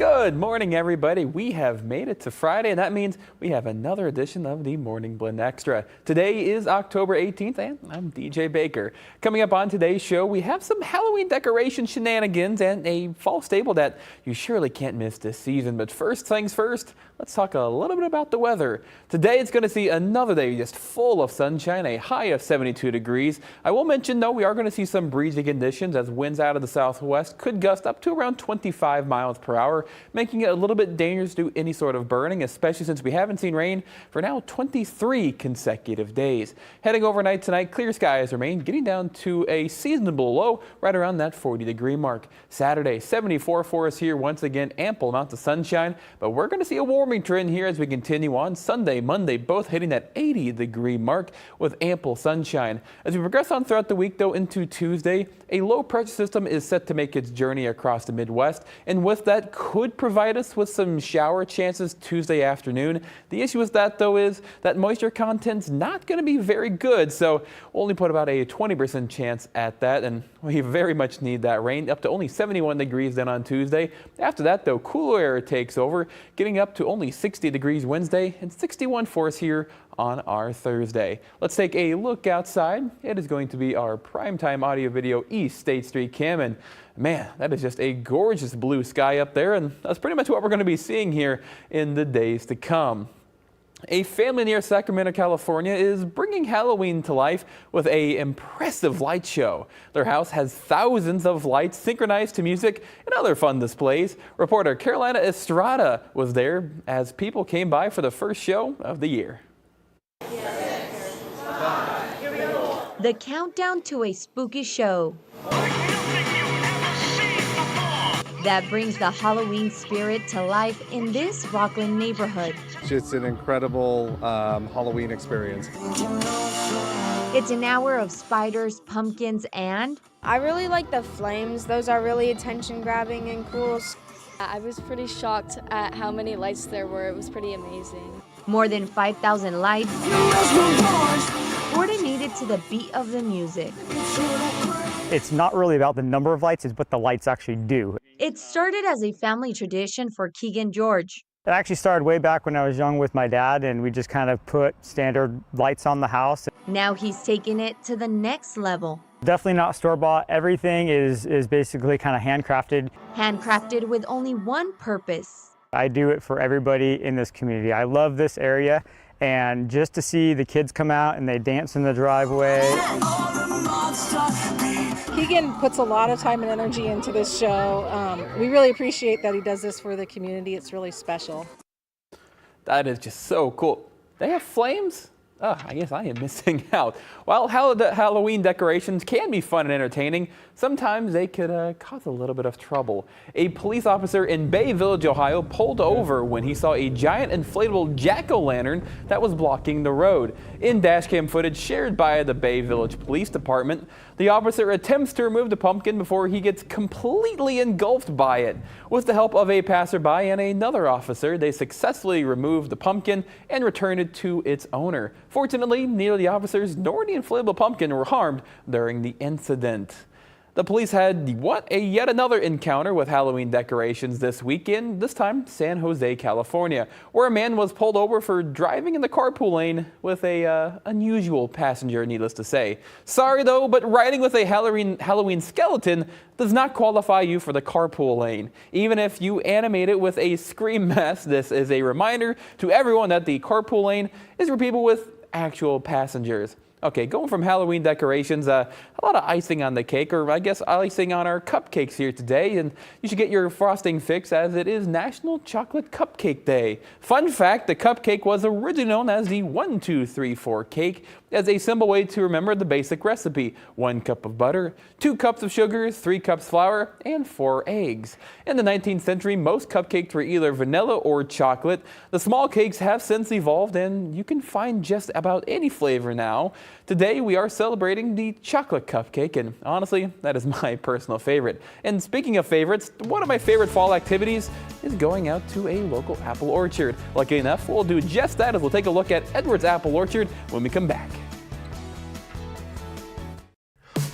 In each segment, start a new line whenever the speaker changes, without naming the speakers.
Good morning, everybody. We have made it to Friday, and that means we have another edition of the Morning Blend Extra. Today is October 18th, and I'm DJ Baker. Coming up on today's show, we have some Halloween decoration shenanigans and a fall staple that you surely can't miss this season. But first things first, let's talk a little bit about the weather. Today, it's going to see another day just full of sunshine, a high of 72 degrees. I will mention, though, we are going to see some breezy conditions as winds out of the southwest could gust up to around 25 miles per hour, making it a little bit dangerous to do any sort of burning, especially since we haven't seen rain for now 23 consecutive days. Heading overnight tonight, clear skies remain, getting down to a seasonable low right around that 40-degree mark. Saturday, 74 for us here. Once again, ample amounts of sunshine, but we're going to see a warming trend here as we continue on. Sunday, Monday, both hitting that 80-degree mark with ample sunshine. As we progress on throughout the week, though, into Tuesday, a low pressure system is set to make its journey across the Midwest, and with that could provide us with some shower chances Tuesday afternoon. The issue with that, though, is that moisture content's not going to be very good, so we'll only put about a 20% chance at that, and we very much need that rain, up to only 71 degrees then on Tuesday. After that, though, cooler air takes over, getting up to only 60 degrees Wednesday and 61 for us here on our Thursday. Let's take a look outside. It is going to be our primetime audio video East State Street cam, and man, that is just a gorgeous blue sky up there, and that's pretty much what we're going to be seeing here in the days to come. A family near Sacramento, California is bringing Halloween to life with an impressive light show. Their house has thousands of lights synchronized to music and other fun displays. Reporter Carolina Estrada was there as people came by for the first show of the year.
The countdown to a spooky show that brings the Halloween spirit to life in this Rockland neighborhood.
It's an incredible Halloween experience.
It's an hour of spiders, pumpkins, and
I really like the flames. Those are really attention-grabbing and cool.
I was pretty shocked at how many lights there were. It was pretty amazing.
More than 5,000 lights coordinated to the beat of the music.
It's not really about the number of lights, it's what the lights actually do.
It started as a family tradition for Keegan George.
It actually started way back when I was young with my dad, and we just kind of put standard lights on the house.
Now he's taking it to the next level.
Definitely not store-bought. Everything is basically kind of handcrafted.
Handcrafted with only one purpose.
I do it for everybody in this community. I love this area, and just to see the kids come out and they dance in the driveway.
Keegan puts a lot of time and energy into this show. We really appreciate that he does this for the community. It's really special.
That is just so cool. They have flames? Oh, I guess I am missing out. While Halloween decorations can be fun and entertaining, sometimes they could cause a little bit of trouble. A police officer in Bay Village, Ohio, pulled over when he saw a giant inflatable jack-o'-lantern that was blocking the road. In dashcam footage shared by the Bay Village Police Department, the officer attempts to remove the pumpkin before he gets completely engulfed by it. With the help of a passerby and another officer, they successfully removed the pumpkin and returned it to its owner. Fortunately, neither the officers nor the inflatable pumpkin were harmed during the incident. The police had yet another encounter with Halloween decorations this weekend, this time San Jose, California, where a man was pulled over for driving in the carpool lane with a unusual passenger, needless to say. Sorry though, but riding with a Halloween skeleton does not qualify you for the carpool lane. Even if you animate it with a scream mask, this is a reminder to everyone that the carpool lane is for people with actual passengers. Okay, going from Halloween decorations, a lot of icing on the cake, or I guess icing on our cupcakes here today, and you should get your frosting fix as it is National Chocolate Cupcake Day. Fun fact, the cupcake was originally known as the 1, 2, 3, 4 cake as a simple way to remember the basic recipe. 1 cup of butter, 2 cups of sugar, 3 cups flour, and 4 eggs. In the 19th century, most cupcakes were either vanilla or chocolate. The small cakes have since evolved, and you can find just about any flavor now. Today, we are celebrating the chocolate cupcake, and honestly, that is my personal favorite. And speaking of favorites, one of my favorite fall activities is going out to a local apple orchard. Lucky enough, we'll do just that as we'll take a look at Edwards Apple Orchard when we come back.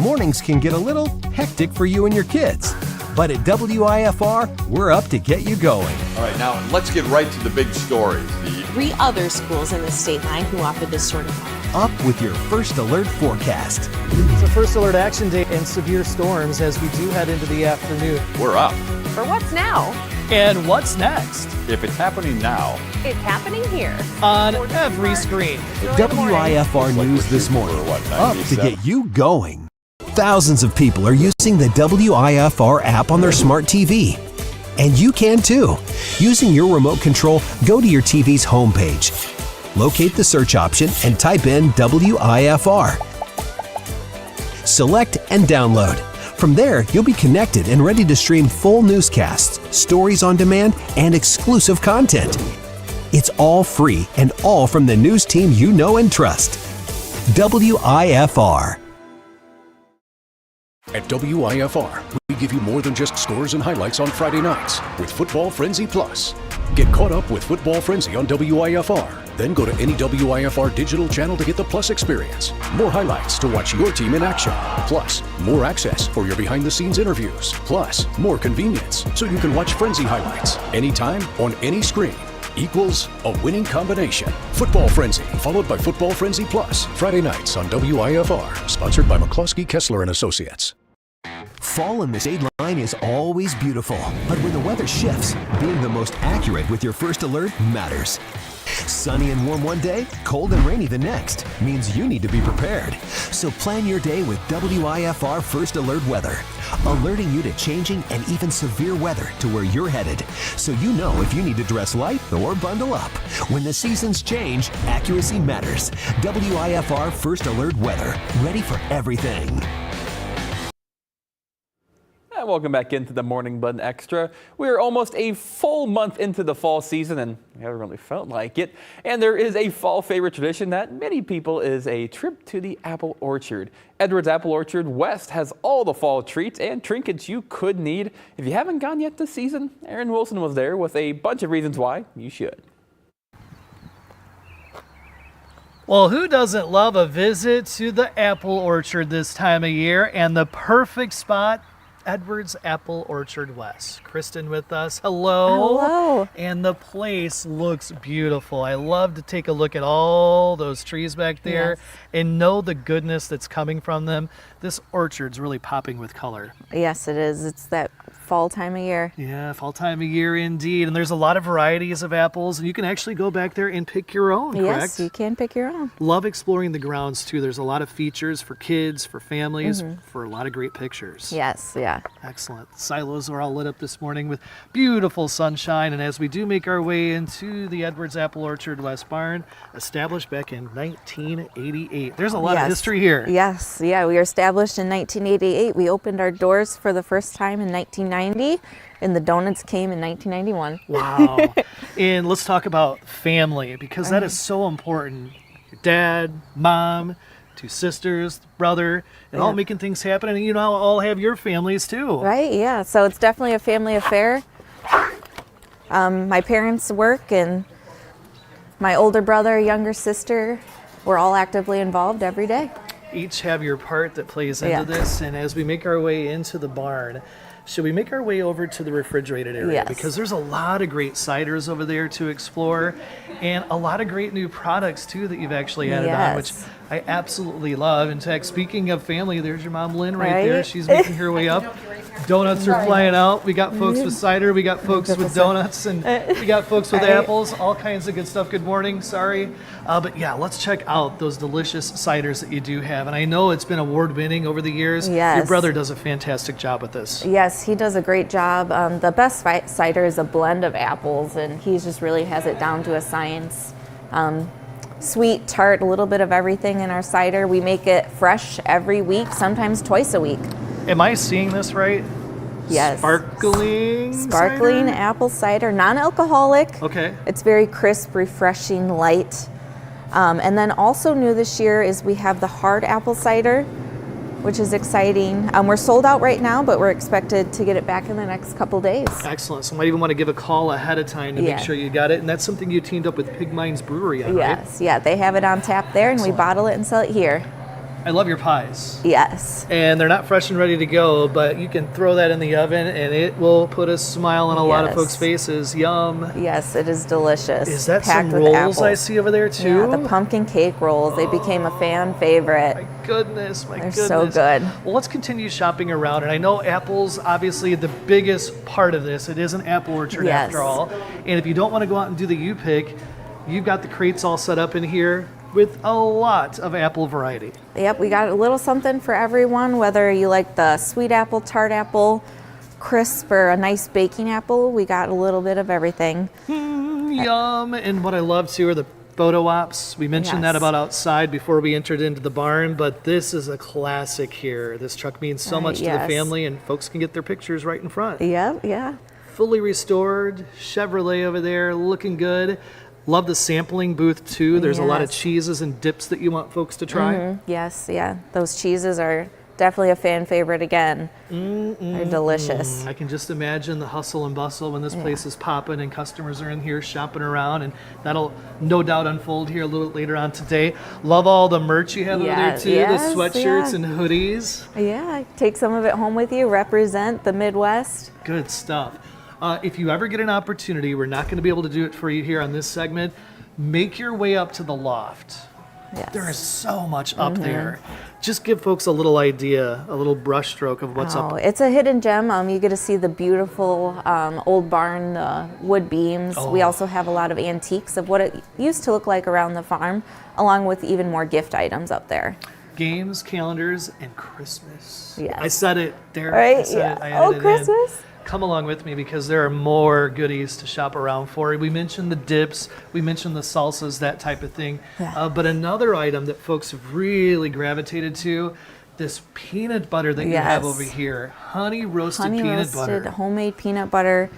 Mornings can get a little hectic for you and your kids. But at WIFR, we're up to get you going.
All right, now let's get right to the big stories. The
3 other schools in the state line who offer this sort of money.
Up with your First Alert forecast.
It's a First Alert Action Day and severe storms as we do head into the afternoon.
We're up.
For what's now?
And what's next?
If it's happening now,
It's happening here.
On every screen.
WIFR News this morning. Up to get you going. Thousands of people are using the WIFR app on their smart TV. And you can too. Using your remote control, go to your TV's homepage. Locate the search option and type in WIFR. Select and download. From there, you'll be connected and ready to stream full newscasts, stories on demand, and exclusive content. It's all free and all from the news team you know and trust. WIFR.
At WIFR, we give you more than just scores and highlights on Friday nights with Football Frenzy Plus. Get caught up with Football Frenzy on WIFR. Then go to any WIFR digital channel to get the Plus experience. More highlights to watch your team in action. Plus, more access for your behind-the-scenes interviews. Plus, more convenience so you can watch Frenzy highlights anytime on any screen. Equals a winning combination. Football Frenzy, followed by Football Frenzy Plus. Friday nights on WIFR. Sponsored by McCluskey, Kessler & Associates.
Fall in the state line is always beautiful, but when the weather shifts, being the most accurate with your First Alert matters. Sunny and warm one day, cold and rainy the next means you need to be prepared. So plan your day with WIFR First Alert Weather, alerting you to changing and even severe weather to where you're headed, so you know if you need to dress light or bundle up. When the seasons change, accuracy matters. WIFR First Alert Weather, ready for everything.
And welcome back into the Morning Bud Extra. We're almost a full month into the fall season and we haven't really felt like it. And there is a fall favorite tradition that many people is a trip to the apple orchard. Edwards Apple Orchard West has all the fall treats and trinkets you could need. If you haven't gone yet this season, Aaron Wilson was there with a bunch of reasons why you should.
Well, who doesn't love a visit to the apple orchard this time of year? And the perfect spot, Edwards Apple Orchard West. Kristen with us. Hello.
Hello.
And the place looks beautiful. I love to take a look at all those trees back there
Yes.
and know the goodness that's coming from them. This orchard's really popping with color.
Yes, it is. It's that fall time of year.
Yeah, fall time of year indeed. And there's a lot of varieties of apples, and you can actually go back there and pick your own, correct?
Yes, you can pick your own.
Love exploring the grounds too. There's a lot of features for kids, for families, for a lot of great pictures.
Yes, yeah.
Excellent. Silos are all lit up this morning with beautiful sunshine. And as we do make our way into the Edwards Apple Orchard West Barn, established back in 1988. There's a lot of
Yes.
history here.
Yes, yeah. We were established in 1988. We opened our doors for the first time in 1990, and the donuts came in 1991.
Wow. And let's talk about family, because that is so important. Your dad, mom, 2 sisters, brother, and all
Yeah.
making things happen. And you know, all have your families too.
Right, yeah. So it's definitely a family affair. My parents work, and my older brother, younger sister, we're all actively involved every day.
Each have your part that plays into
Yeah.
this. And as we make our way into the barn, should we make our way over to the refrigerated area?
Yes.
Because there's a lot of great ciders over there to explore, and a lot of great new products too that you've actually added on, which
Yes.
I absolutely love. In fact, speaking of family, there's your mom Lynn right there.
Right?
She's making her way up. Donuts are flying out. We got folks with cider, we got folks with donuts, and we got folks with
Right.
apples, all kinds of good stuff. Good morning, sorry. But yeah, let's check out those delicious ciders that you do have. And I know it's been award winning over the years. Your
Yes.
brother does a fantastic job with this.
Yes, he does a great job. The best cider is a blend of apples, and he just really has it down to a science. Sweet, tart, a little bit of everything in our cider. We make it fresh every week, sometimes twice a week.
Am I seeing this right?
Yes.
Sparkling
Sparkling
cider?
apple cider, non-alcoholic.
Okay.
It's very crisp, refreshing, light. And then also new this year is we have the hard apple cider, which is exciting. We're sold out right now, but we're expected to get it back in the next couple days.
Excellent. So you might even want to give a call ahead of time to
Yeah.
make sure you got it. And that's something you teamed up with Pig Minds Brewery on, right?
Yes, yeah, they have it on tap there, and we bottle it and sell it here.
I love your pies.
Yes.
And they're not fresh and ready to go, but you can throw that in the oven and it will put a smile on a lot of folks' faces. Yum.
Yes, it is delicious.
Is that
Packed
some
with
rolls I
apples.
see over there too?
Yeah, the pumpkin cake rolls. They became a fan favorite.
My goodness, my
They're
goodness.
so good.
Well, let's continue shopping around. And I know apples, obviously, the biggest part of this. It is an apple orchard
Yes.
after all. And if you don't want to go out and do the U-pick, you've got the crates all set up in here with a lot of apple variety.
Yep, we got a little something for everyone, whether you like the sweet apple, tart apple, crisp, or a nice baking apple. We got a little bit of everything.
Yum. And what I love too are the photo ops. We mentioned that
Yes.
about outside before we entered into the barn, but this is a classic here. This truck means so much to the
yes.
family, and folks can get their pictures right in front.
Yep, yeah.
Fully restored Chevrolet over there, looking good. Love the sampling booth too. There's a lot of
Yes.
cheeses and dips that you want folks to try.
Mhm. Yes, yeah. Those cheeses are definitely a fan favorite again. They're delicious.
I can just imagine the hustle and bustle when this place is popping and customers are in here shopping around, and that'll no doubt unfold here a little later on today. Love all the merch you have over there too,
Yes,
the sweatshirts
yeah.
and hoodies.
Yeah, take some of it home with you. Represent the Midwest.
Good stuff. If you ever get an opportunity, we're not going to be able to do it for you here on this segment. Make your way up to the loft.
Yes.
There is so much up there. Just give folks a little idea, a little brushstroke of what's up.
It's a hidden gem. You get to see the beautiful old barn, the wood beams. We also have a lot of antiques of what it used to look like around the farm, along with even more gift items up there.
Games, calendars, and Christmas.
Yes.
I said it, Derek.
Right?
I said
Yeah.
it. I added it in.
Christmas.
Come along with me because there are more goodies to shop around for. We mentioned the dips, we mentioned the salsas, that type of thing.
Yeah.
But another item that folks have really gravitated to, this peanut butter that you have
Yes.
over here. Honey roasted
Honey
peanut
roasted
butter.
homemade peanut butter.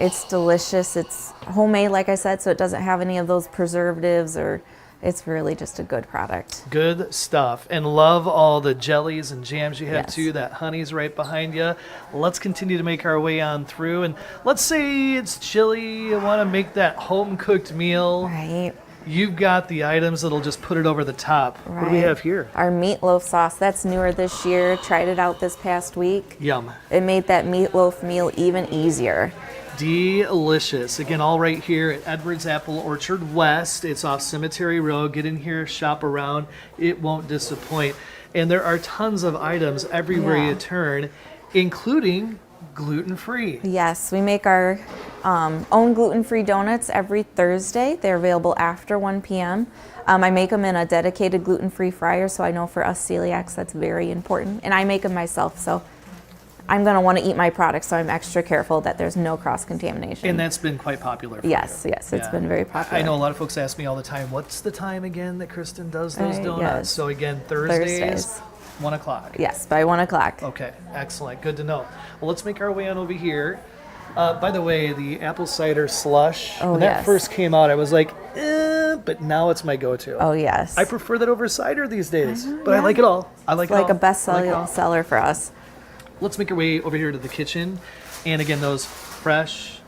It's delicious. It's homemade, like I said, so it doesn't have any of those preservatives, or it's really just a good product.
Good stuff. And love all the jellies and jams you have
Yes.
too. That honey's right behind you. Let's continue to make our way on through. And let's say it's chilly, you want to make that home cooked meal.
Right.
You've got the items that'll just put it over the top. What do we
Right.
have here?
Our meatloaf sauce, that's newer this year. Tried it out this past week.
Yum.
It made that meatloaf meal even easier.
Delicious. Again, all right here at Edwards Apple Orchard West. It's off Cemetery Road. Get in here, shop around. It won't disappoint. And there are tons of items everywhere
Yeah.
you turn, including gluten-free.
Yes, we make our own gluten-free donuts every Thursday. They're available after 1 p.m. I make them in a dedicated gluten-free fryer, so I know for us celiacs that's very important. And I make them myself, so I'm going to want to eat my products, so I'm extra careful that there's no cross-contamination.
And that's been quite popular for
Yes,
you.
yes, it's
Yeah.
been very popular.
I know a lot of folks ask me all the time, what's the time again that Kristen does those
Right,
donuts?
yes.
So again, Thursdays,
Thursdays.
1 o'clock.
Yes, by 1 o'clock.
Okay, excellent. Good to know. Well, let's make our way on over here. By the way, the apple cider slush,
Oh,
when that
yes.
first came out, I was like, but now it's my go-to.
Oh, yes.
I prefer that over cider these days, but I like it all. I like
It's
it
like
all.
a best
I like it all.
seller for us.
Let's make our way over here to the kitchen. And again, those fresh,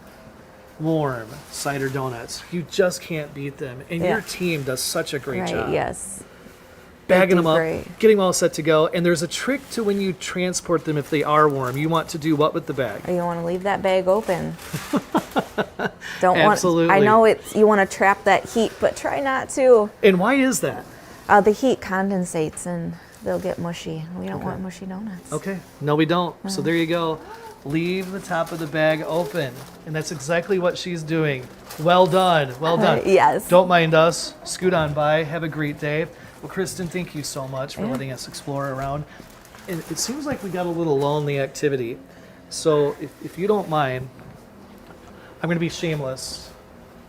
warm cider donuts. You just can't beat them. And
Yeah.
your team does such a great
Right,
job.
yes.
Bagging
do
them up,
great.
getting them all set to go. And there's a trick to when you transport them if they are warm. You want to do what with the bag?
You want to leave that bag open. Don't
Absolutely.
want. I know it's you want to trap that heat, but try not to.
And why is that?
The heat condensates and they'll get mushy. We don't want mushy donuts.
Okay. No, we don't. So there you go. Leave the top of the bag open. And that's exactly what she's doing. Well done. Well done.
Yes.
Don't mind us. Scoot on by. Have a great day. Well, Kristen, thank you so much for letting us explore around. And it seems like we got a little lonely activity. So if you don't mind, I'm going to be shameless.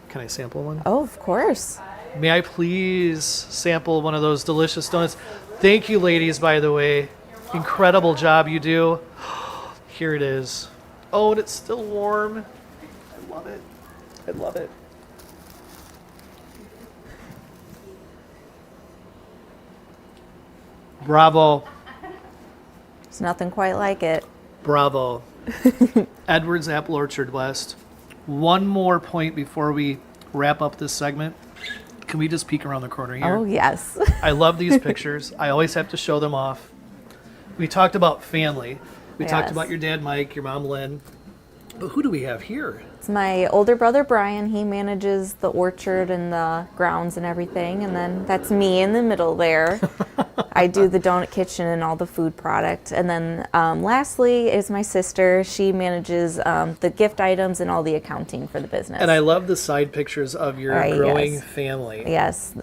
Can I sample one?
Oh, of course.
May I please sample one of those delicious donuts? Thank you, ladies, by the way. Incredible job you do. Here it is. Oh, and it's still warm. I love it. I love it. Bravo.
There's nothing quite like it.
Bravo. Edwards Apple Orchard West. One more point before we wrap up this segment. Can we just peek around the corner here?
Oh, yes.
I love these pictures. I always have to show them off. We talked about family. We talked
Yes.
about your dad, Mike, your mom, Lynn. But who do we have here?
It's my older brother, Brian. He manages the orchard and the grounds and everything. And then that's me in the middle there. I do the donut kitchen and all the food product. And then lastly is my sister. She manages the gift items and all the accounting for the business.
And I love the side pictures of your
Right,
growing
yes.
family.
Yes.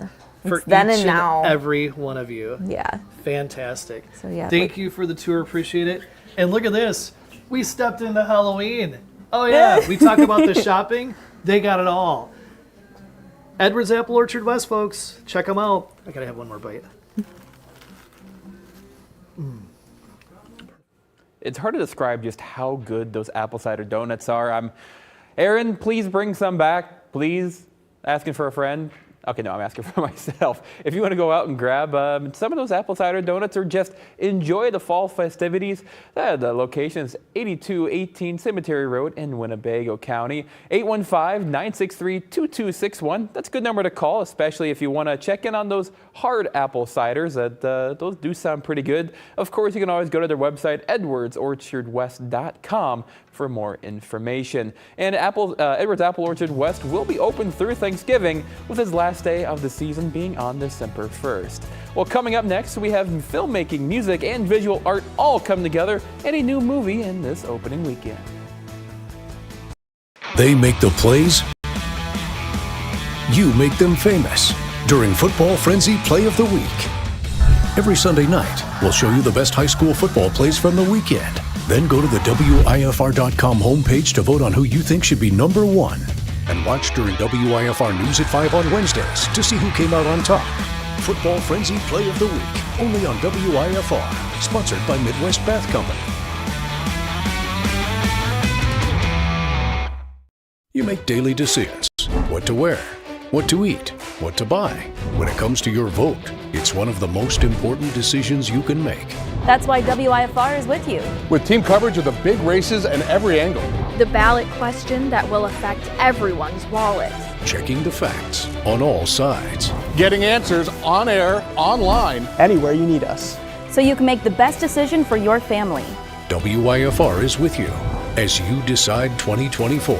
For
It's then
each
and now.
every one of you.
Yeah.
Fantastic.
So, yeah,
Thank you for the tour. Appreciate it. And look at this. We stepped into Halloween. Oh, yeah. We talk about the shopping. They got it all. Edwards Apple Orchard West, folks. Check them out. I got to have one more bite.
It's hard to describe just how good those apple cider donuts are. Aaron, please bring some back. Please. Asking for a friend. Okay, no, I'm asking for myself. If you want to go out and grab some of those apple cider donuts or just enjoy the fall festivities, the location is 8218 Cemetery Road in Winnebago County. 815-963-2261. That's a good number to call, especially if you want to check in on those hard apple ciders. Those do sound pretty good. Of course, you can always go to their website, edwardsorchardwest.com, for more information. And Edwards Apple Orchard West will be open through Thanksgiving, with its last day of the season being on December 1st. Well, coming up next, we have filmmaking, music, and visual art all come together in a new movie in this opening weekend.
They make the plays. You make them famous during Football Frenzy Play of the Week. Every Sunday night, we'll show you the best high school football plays from the weekend. Then go to the WIFR.com homepage to vote on who you think should be number one. And watch during WIFR News at 5 on Wednesdays to see who came out on top. Football Frenzy Play of the Week, only on WIFR. Sponsored by Midwest Bath Company. You make daily decisions. What to wear, what to eat, what to buy. When it comes to your vote, it's one of the most important decisions you can make.
That's why WIFR is with you.
With team coverage of the big races and every angle.
The ballot question that will affect everyone's wallet.
Checking the facts on all sides.
Getting answers on air, online.
Anywhere you need us.
So you can make the best decision for your family.
WIFR is with you as you decide 2024.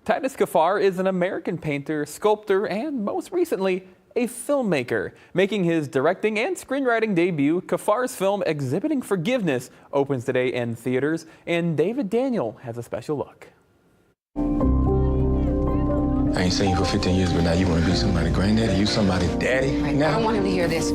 Titus Kaphar is an American painter, sculptor, and most recently, a filmmaker. Making his directing and screenwriting debut, Kaphar's film Exhibiting Forgiveness opens today in theaters, and David Daniel has a special look.
I ain't seen you for 15 years, but now you want to be somebody's granddaddy? You somebody's daddy right now?
I don't want him to hear this.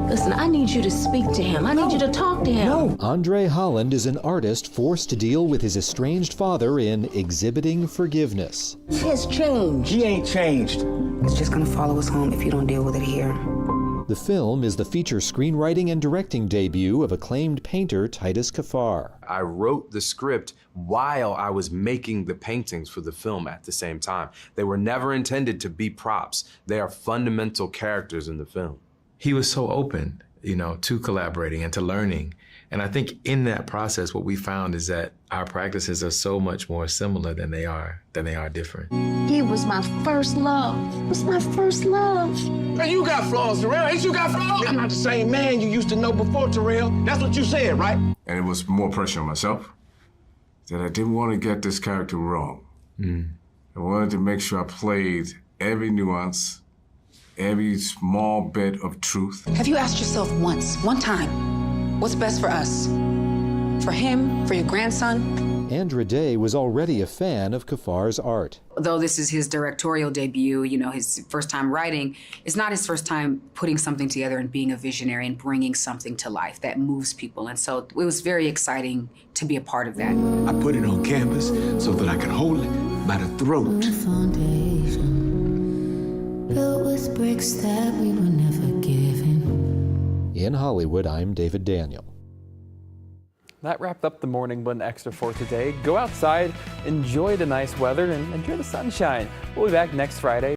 Listen, I need you to speak to him. I need you to talk to him.
No. Andre Holland is an artist forced to deal with his estranged father in Exhibiting Forgiveness.
He has changed.
He ain't changed.
It's just gonna follow us home if you don't deal with it here.
The film is the feature screenwriting and directing debut of acclaimed painter Titus Kaphar.
I wrote the script while I was making the paintings for the film at the same time. They were never intended to be props. They are fundamental characters in the film.
He was so open, to collaborating and to learning. And I think in that process, what we found is that our practices are so much more similar than they are different.
He was my first love. He was my first love.
Hey, you got flaws, Terrell. Ain't you got flaws?
I'm not the same man you used to know before, Terrell. That's what you said, right?
And it was more pressure on myself that I didn't want to get this character wrong. I wanted to make sure I played every nuance, every small bit of truth.
Have you asked yourself one time, what's best for us? For him, for your grandson?
Andra Day was already a fan of Kaphar's art.
Though this is his directorial debut, his first time writing, it's not his first time putting something together and being a visionary and bringing something to life that moves people. And so it was very exciting to be a part of that.
I put it on canvas so that I could hold it by the throat.
Built with bricks that we were never given.
In Hollywood, I'm David Daniel.
That wrapped up the Morning Blend Extra for today. Go outside, enjoy the nice weather, and enjoy the sunshine. We'll be back next Friday.